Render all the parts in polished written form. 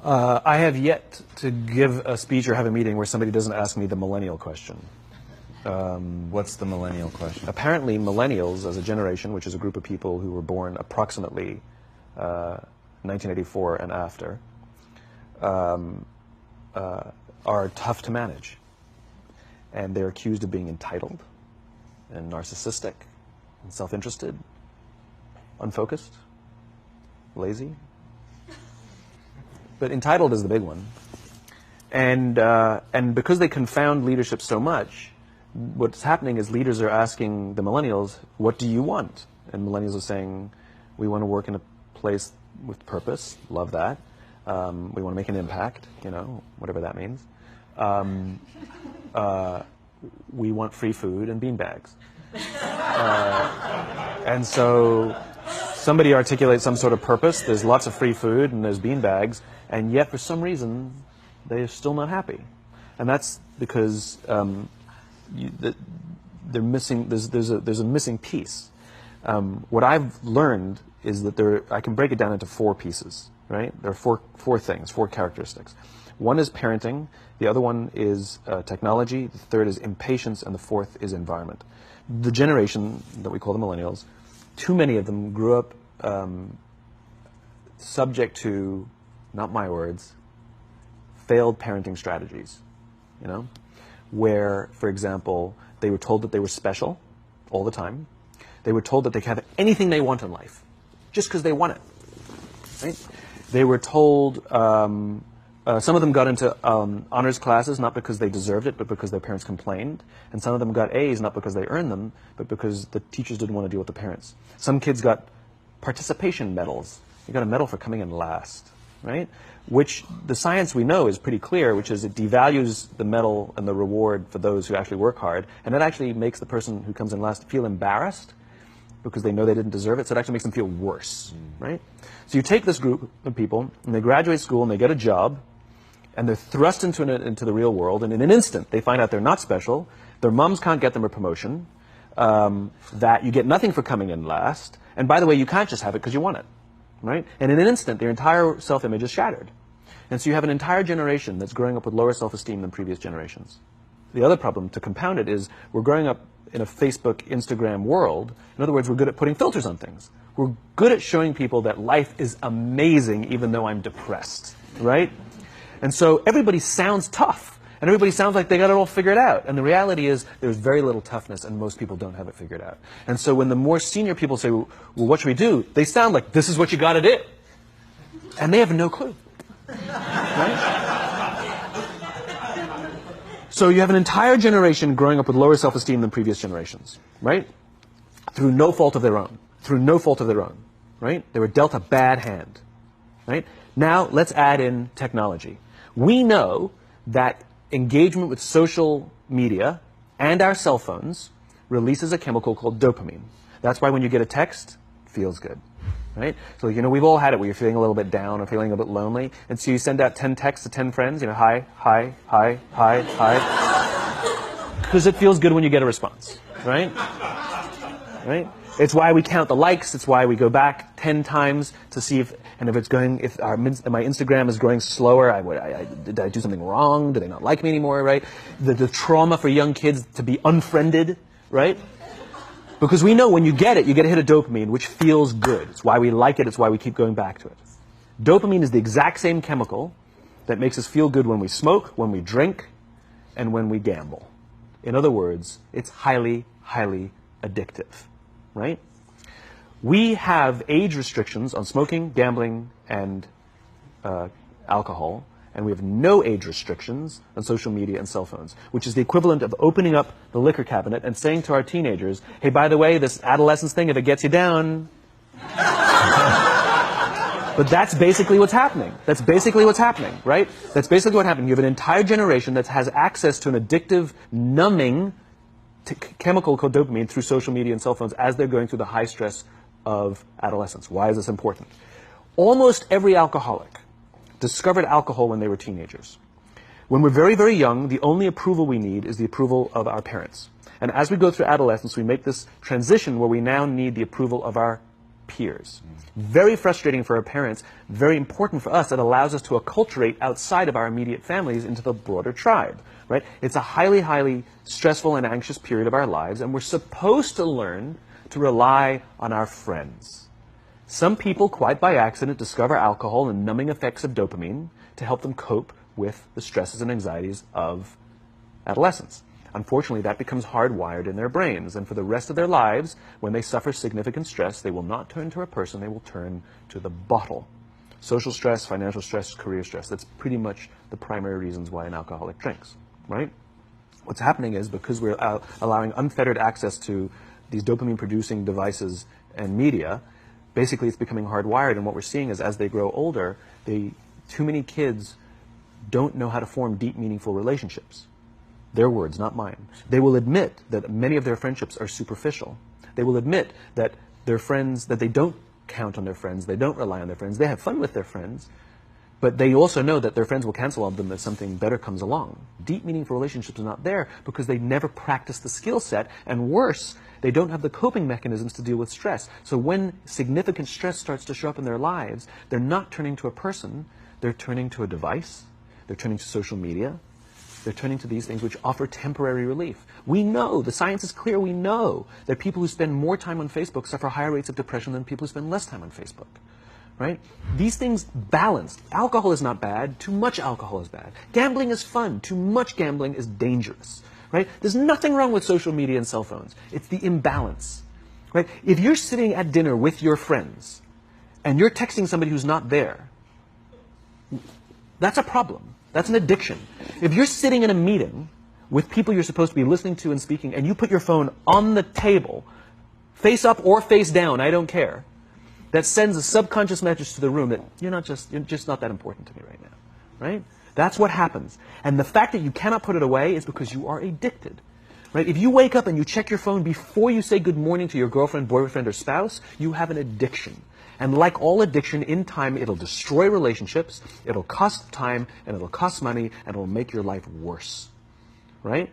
I have yet to give a speech or have a meeting where somebody doesn't ask me the millennial question. What's the millennial question? Apparently, millennials as a generation, which is a group of people who were born approximately 1984 and after, are tough to manage. And they're accused of being entitled and narcissistic and self-interested, unfocused, lazy. But entitled is the big one. And because they confound leadership so much, what's happening is leaders are asking the millennials, what do you want? And millennials are saying, we want to work in a place with purpose, love that. We want to make an impact, you know, whatever that means. We want free food and beanbags. And so somebody articulates some sort of purpose, there's lots of free food and there's beanbags, and yet for some reason they're still not happy. And that's because they're missing, there's a missing piece. What I've learned is that I can break it down into 4 pieces, right? There are four things, 4 characteristics. One is parenting, the other one is technology, the third is impatience, and the fourth is environment. The generation that we call the millennials, too many of them grew up subject to, not my words, failed parenting strategies, you know, where, for example, they were told that they were special all the time. They were told that they could have anything they want in life, just because they want it, right? They were told, some of them got into honors classes, not because they deserved it, but because their parents complained. And some of them got A's, not because they earned them, but because the teachers didn't want to deal with the parents. Some kids got participation medals. You got a medal for coming in last, right? Which the science we know is pretty clear, which is it devalues the medal and the reward for those who actually work hard. And it actually makes the person who comes in last feel embarrassed because they know they didn't deserve it. So it actually makes them feel worse, right? So you take this group of people, and they graduate school, and they get a job, and they're thrust into the real world, and in an instant, they find out they're not special, their moms can't get them a promotion, that you get nothing for coming in last, and by the way, you can't just have it because you want it, right? And in an instant, their entire self-image is shattered. And so you have an entire generation that's growing up with lower self-esteem than previous generations. The other problem, to compound it, is we're growing up in a Facebook, Instagram world. In other words, we're good at putting filters on things. We're good at showing people that life is amazing even though I'm depressed, right? And so everybody sounds tough, and everybody sounds like they got it all figured out. And the reality is there's very little toughness, and most people don't have it figured out. And so when the more senior people say, well, what should we do? They sound like, this is what you got to do. And they have no clue. Right? So you have an entire generation growing up with lower self-esteem than previous generations, right? Through no fault of their own. Through no fault of their own, right? They were dealt a bad hand, right? Now let's add in technology. We know that engagement with social media and our cell phones releases a chemical called dopamine. That's why when you get a text, it feels good, right? So, you know, we've all had it where you're feeling a little bit down or feeling a bit lonely, and so you send out 10 texts to 10 friends, you know, hi, hi, hi, hi, hi, because it feels good when you get a response, right? Right? It's why we count the likes. It's why we go back 10 times to see if my Instagram is growing slower. Did I do something wrong? Do they not like me anymore, right? The trauma for young kids to be unfriended, right? Because we know when you get a hit of dopamine, which feels good. It's why we like it. It's why we keep going back to it. Dopamine is the exact same chemical that makes us feel good when we smoke, when we drink, and when we gamble. In other words, it's highly, highly addictive. Right? We have age restrictions on smoking, gambling, and alcohol, and we have no age restrictions on social media and cell phones, which is the equivalent of opening up the liquor cabinet and saying to our teenagers, hey, by the way, this adolescence thing, if it gets you down. But that's basically what's happening. That's basically what's happening, right? That's basically what happened. You have an entire generation that has access to an addictive, numbing chemical called dopamine through social media and cell phones as they're going through the high stress of adolescence. Why is this important? Almost every alcoholic discovered alcohol when they were teenagers. When we're very, very young, the only approval we need is the approval of our parents. And as we go through adolescence, we make this transition where we now need the approval of our peers. Very frustrating for our parents, very important for us. It allows us to acculturate outside of our immediate families into the broader tribe, right? It's a highly, highly stressful and anxious period of our lives, and we're supposed to learn to rely on our friends. Some people, quite by accident, discover alcohol and numbing effects of dopamine to help them cope with the stresses and anxieties of adolescence. Unfortunately, that becomes hardwired in their brains, and for the rest of their lives, when they suffer significant stress, they will not turn to a person, they will turn to the bottle. Social stress, financial stress, career stress, that's pretty much the primary reasons why an alcoholic drinks, right? What's happening is, because we're allowing unfettered access to these dopamine-producing devices and media, basically it's becoming hardwired, and what we're seeing is, as they grow older, too many kids don't know how to form deep, meaningful relationships. Their words, not mine. They will admit that many of their friendships are superficial. They will admit that their friends, that they don't count on their friends, they don't rely on their friends, they have fun with their friends, but they also know that their friends will cancel on them if something better comes along. Deep, meaningful relationships are not there because they never practice the skill set, and worse, they don't have the coping mechanisms to deal with stress. So when significant stress starts to show up in their lives, they're not turning to a person, they're turning to a device, they're turning to social media, they're turning to these things which offer temporary relief. We know, the science is clear, we know that people who spend more time on Facebook suffer higher rates of depression than people who spend less time on Facebook, right? These things balance. Alcohol is not bad, too much alcohol is bad. Gambling is fun, too much gambling is dangerous, right? There's nothing wrong with social media and cell phones. It's the imbalance, right? If you're sitting at dinner with your friends and you're texting somebody who's not there, that's a problem. That's an addiction. If you're sitting in a meeting with people you're supposed to be listening to and speaking, and you put your phone on the table, face up or face down, I don't care, that sends a subconscious message to the room that you're just not that important to me right now, right? That's what happens. And the fact that you cannot put it away is because you are addicted, right? If you wake up and you check your phone before you say good morning to your girlfriend, boyfriend, or spouse, you have an addiction. And like all addiction, in time, it'll destroy relationships, it'll cost time, and it'll cost money, and it'll make your life worse, right?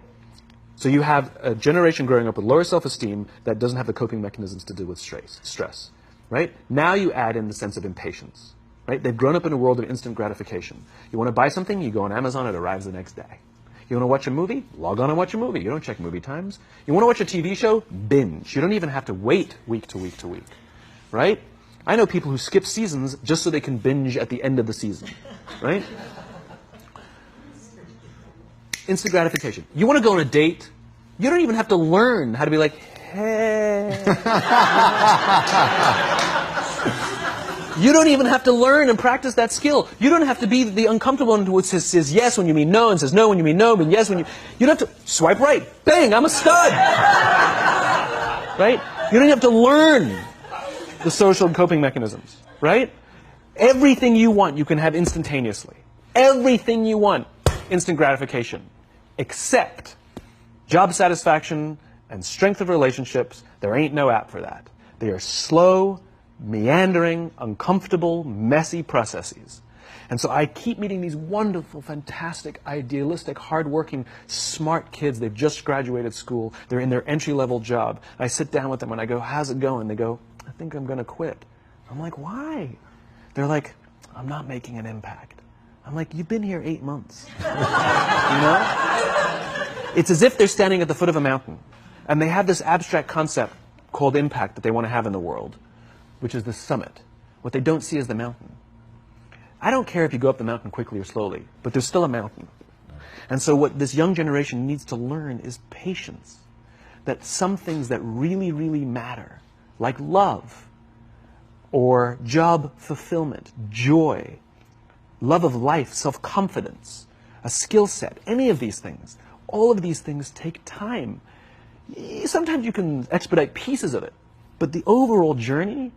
So you have a generation growing up with lower self-esteem that doesn't have the coping mechanisms to deal with stress, right? Now you add in the sense of impatience, right? They've grown up in a world of instant gratification. You want to buy something, you go on Amazon, it arrives the next day. You want to watch a movie? Log on and watch a movie. You don't check movie times. You want to watch a TV show? Binge. You don't even have to wait week to week to week, right? I know people who skip seasons just so they can binge at the end of the season, right? Instant gratification. You want to go on a date? You don't even have to learn how to be like, hey. You don't even have to learn and practice that skill. You don't have to be the uncomfortable one who says yes when you mean no and says no when you mean no and yes when you... You don't have to swipe right. Bang, I'm a stud. Right? You don't have to learn the social and coping mechanisms, right? Everything you want, you can have instantaneously. Everything you want, instant gratification. Except job satisfaction and strength of relationships, there ain't no app for that. They are slow, meandering, uncomfortable, messy processes. And so I keep meeting these wonderful, fantastic, idealistic, hardworking, smart kids. They've just graduated school. They're in their entry-level job. I sit down with them and I go, how's it going? They go, I think I'm going to quit. I'm like, why? They're like, I'm not making an impact. I'm like, you've been here 8 months. You know? It's as if they're standing at the foot of a mountain, and they have this abstract concept called impact that they want to have in the world, which is the summit. What they don't see is the mountain. I don't care if you go up the mountain quickly or slowly, but there's still a mountain. And so what this young generation needs to learn is patience. That some things that really, really matter, like love, or job fulfillment, joy, love of life, self-confidence, a skill set, any of these things, all of these things take time. Sometimes you can expedite pieces of it, but the overall journey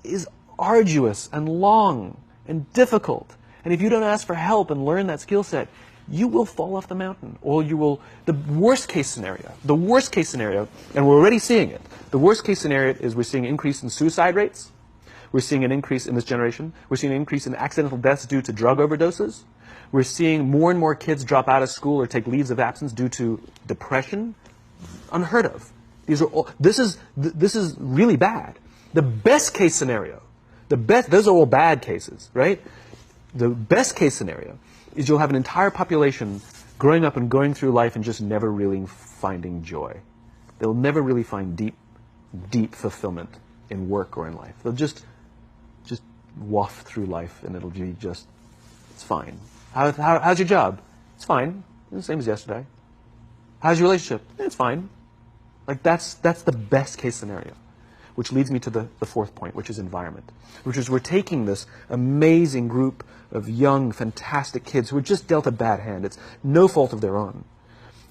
is arduous and long and difficult. And if you don't ask for help and learn that skill set, you will fall off the mountain, or you will, the worst case scenario, and we're already seeing it, the worst case scenario is we're seeing an increase in suicide rates, we're seeing an increase in this generation, we're seeing an increase in accidental deaths due to drug overdoses, we're seeing more and more kids drop out of school or take leaves of absence due to depression. Unheard of. These are all, this is really bad. The best case scenario, those are all bad cases, right? The best case scenario is you'll have an entire population growing up and going through life and just never really finding joy. They'll never really find deep fulfillment in work or in life. They'll just waft through life and it'll be just, it's fine. How's your job? It's fine. It's the same as yesterday. How's your relationship? It's fine. Like that's the best case scenario. Which leads me to the fourth point, which is environment. Which is we're taking this amazing group of young, fantastic kids who are just dealt a bad hand. It's no fault of their own.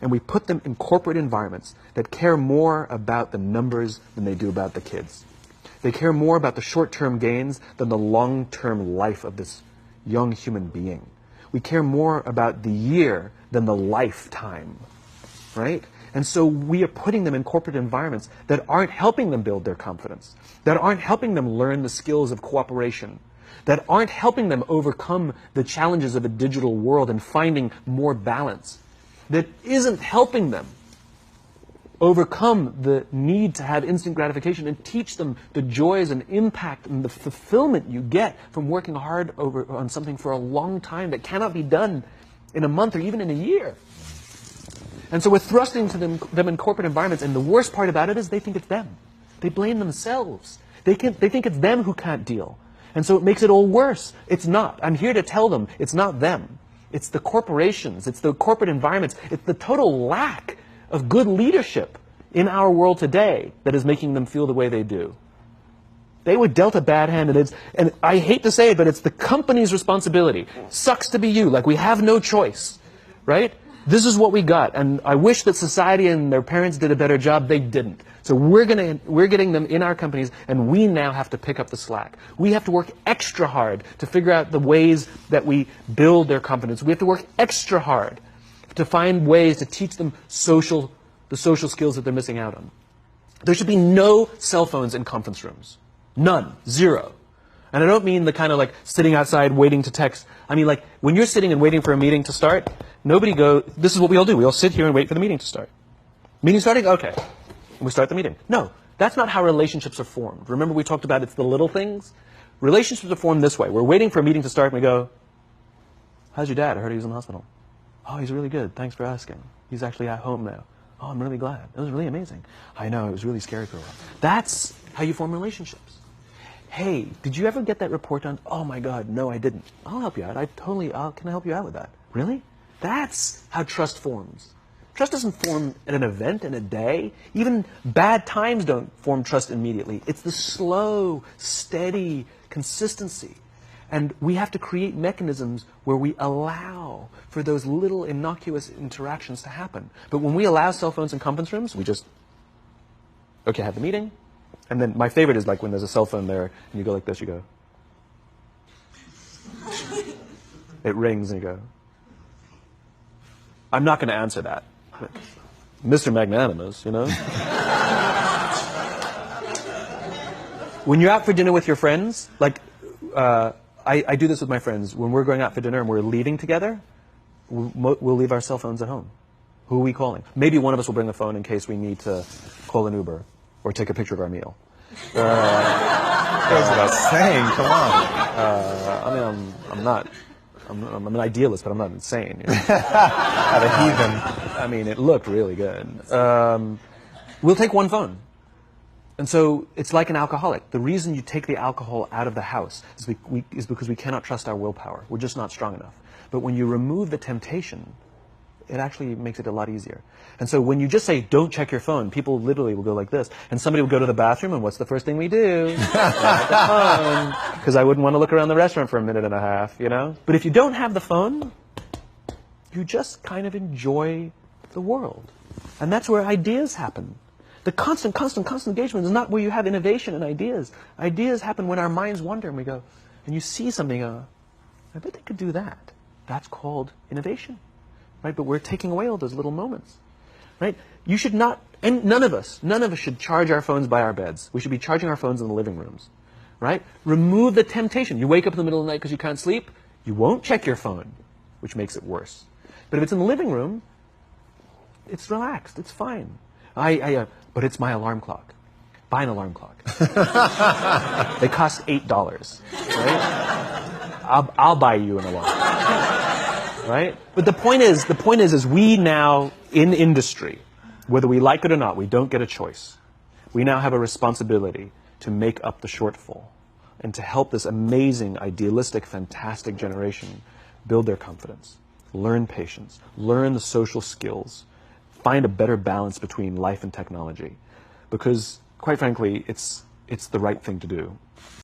And we put them in corporate environments that care more about the numbers than they do about the kids. They care more about the short-term gains than the long-term life of this young human being. We care more about the year than the lifetime, right? And so we are putting them in corporate environments that aren't helping them build their confidence, that aren't helping them learn the skills of cooperation, that aren't helping them overcome the challenges of a digital world and finding more balance, that isn't helping them overcome the need to have instant gratification and teach them the joys and impact and the fulfillment you get from working hard on something for a long time that cannot be done in a month or even in a year. And so we're thrusting to them in corporate environments, and the worst part about it is they think it's them. They blame themselves. They think it's them who can't deal. And so it makes it all worse. It's not. I'm here to tell them it's not them. It's the corporations. It's the corporate environments. It's the total lack of good leadership in our world today that is making them feel the way they do. They were dealt a bad hand, and I hate to say it, but it's the company's responsibility. Sucks to be you. Like, we have no choice, right? This is what we got, and I wish that society and their parents did a better job. They didn't. So we're getting them in our companies, and we now have to pick up the slack. We have to work extra hard to figure out the ways that we build their confidence. We have to work extra hard to find ways to teach them the social skills that they're missing out on. There should be no cell phones in conference rooms. None. Zero. And I don't mean the kind of like sitting outside waiting to text. I mean like when you're sitting and waiting for a meeting to start, this is what we all do. We all sit here and wait for the meeting to start. Meeting starting? Okay. And we start the meeting. No, that's not how relationships are formed. Remember we talked about it's the little things? Relationships are formed this way. We're waiting for a meeting to start and we go, how's your dad? I heard he was in the hospital. Oh, he's really good. Thanks for asking. He's actually at home now. Oh, I'm really glad. It was really amazing. I know, it was really scary for a while. That's how you form relationships. Hey, did you ever get that report done? Oh my God, no, I didn't. I'll help you out. Can I help you out with that? Really? That's how trust forms. Trust doesn't form at an event in a day. Even bad times don't form trust immediately. It's the slow, steady consistency. And we have to create mechanisms where we allow for those little innocuous interactions to happen. But when we allow cell phones in conference rooms, we just, okay, have the meeting. And then my favorite is like when there's a cell phone there and you go like this, you go. It rings and you go. I'm not going to answer that. Mr. Magnanimous, you know. When you're out for dinner with your friends, like, I do this with my friends. When we're going out for dinner and we're leaving together, we'll leave our cell phones at home. Who are we calling? Maybe one of us will bring the phone in case we need to call an Uber or take a picture of our meal. That's what I was saying. Come on. I'm an idealist, but I'm not insane. You know? At a heathen. I mean, it looked really good. We'll take one phone. And so it's like an alcoholic. The reason you take the alcohol out of the house is because we cannot trust our willpower. We're just not strong enough. But when you remove the temptation, it actually makes it a lot easier. And so when you just say, don't check your phone, people literally will go like this. And somebody will go to the bathroom, and what's the first thing we do? Grab the phone. Because I wouldn't want to look around the restaurant for a minute and a half, you know? But if you don't have the phone, you just kind of enjoy the world. And that's where ideas happen. The constant engagement is not where you have innovation and ideas. Ideas happen when our minds wander and we go, and you see something, I bet they could do that. That's called innovation, right? But we're taking away all those little moments, right? You should not, and none of us should charge our phones by our beds. We should be charging our phones in the living rooms, right? Remove the temptation. You wake up in the middle of the night because you can't sleep, you won't check your phone, which makes it worse. But if it's in the living room, it's relaxed, it's fine. But it's my alarm clock. Buy an alarm clock. They cost $8, right? I'll buy you an alarm, right? But the point is we now in industry, whether we like it or not, we don't get a choice. We now have a responsibility to make up the shortfall and to help this amazing, idealistic, fantastic generation build their confidence, learn patience, learn the social skills, find a better balance between life and technology. Because, quite frankly, it's the right thing to do.